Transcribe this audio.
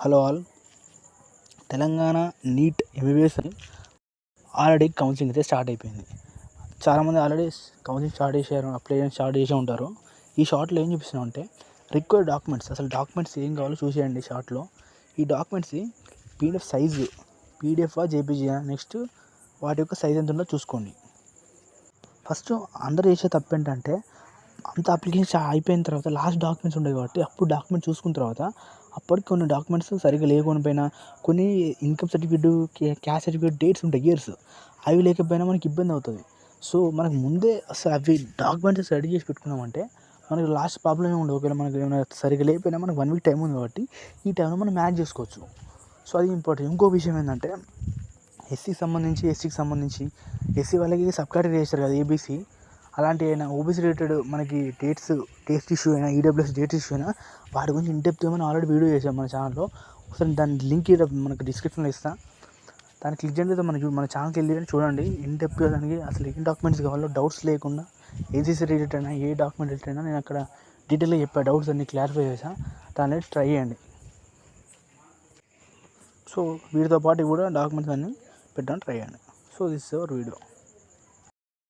Hello all. Telangana neat MBBS already counselling అయితే start అయిపోయింది. చాలామంది ఆల్రెడీ కౌన్సిలింగ్ స్టార్ట్ చేశారు, అప్లై చేయడం స్టార్ట్ చేసే ఉంటారు. ఈ షార్ట్లో ఏం చూపిస్తున్నాం అంటే రిక్వైర్డ్ డాక్యుమెంట్స్, అసలు డాక్యుమెంట్స్ ఏం కావాలో చూసేయండి షార్ట్లో. ఈ documents PDF size, PDF JPG, next వాటి యొక్క సైజ్ ఎంత ఉందో చూసుకోండి. ఫస్ట్ అందరూ చేసే తప్పు ఏంటంటే అంత అప్లికేషన్ అయిపోయిన తర్వాత లాస్ట్ డాక్యుమెంట్స్ ఉంటాయి కాబట్టి అప్పుడు డాక్యుమెంట్ చూసుకున్న తర్వాత అప్పటికి కొన్ని డాక్యుమెంట్స్ సరిగ్గా లేకపోయినా, కొన్ని income certificate, caste certificate dates ఉంటాయి, ఇయర్స్, అవి లేకపోయినా మనకి ఇబ్బంది అవుతుంది. సో మనకు ముందే అసలు అవి డాక్యుమెంట్స్ రెడీ చేసి పెట్టుకున్నామంటే మనకి లాస్ట్ ప్రాబ్లమ్ ఏమి ఉండదు. ఒకవేళ మనకి ఏమైనా సరిగ్గా లేకపోయినా మనకు 1 వీక్ టైం ఉంది కాబట్టి ఈ టైంలో మనం మేనేజ్ చేసుకోవచ్చు. సో అది ఇంపార్టెంట్. ఇంకో విషయం ఏంటంటే ఎస్సీకి సంబంధించి ఎస్సీ వాళ్ళకి సబ్ కేటగిరీ చేస్తారు కదా, ఏబీసీ, అలాంటి అయినా ఓబీసీ రిలేటెడ్ మనకి టేస్ట్ ఇష్యూ అయినా, ఈడబ్ల్యూఎస్ డేట్ ఇష్యూ అయినా వాటి గురించి ఇండెప్త్గా మనం ఆల్రెడీ వీడియో చేసాం మన ఛానల్లో. ఒకసారి దాని లింక్ మనకి డిస్క్రిప్షన్లో ఇస్తాను, దాన్ని క్లిక్ చేయండి. మన ఛానల్కి వెళ్ళి చూడండి ఇండెప్త్గా దానికి అసలు ఏం డాక్యుమెంట్స్ కావాలో డౌట్స్ లేకుండా, ఏసీసీ రిలేటెడ్ అయినా ఏ డాక్యుమెంట్ రిలేటెడ్ అయినా నేను అక్కడ డీటెయిల్గా చెప్పా, డౌట్స్ అన్ని క్లారిఫై చేశాను. దాన్ని ట్రై చేయండి. సో వీటితో పాటు కూడా డాక్యుమెంట్స్ అన్నీ పెట్టడానికి ట్రై చేయండి. So this is our video.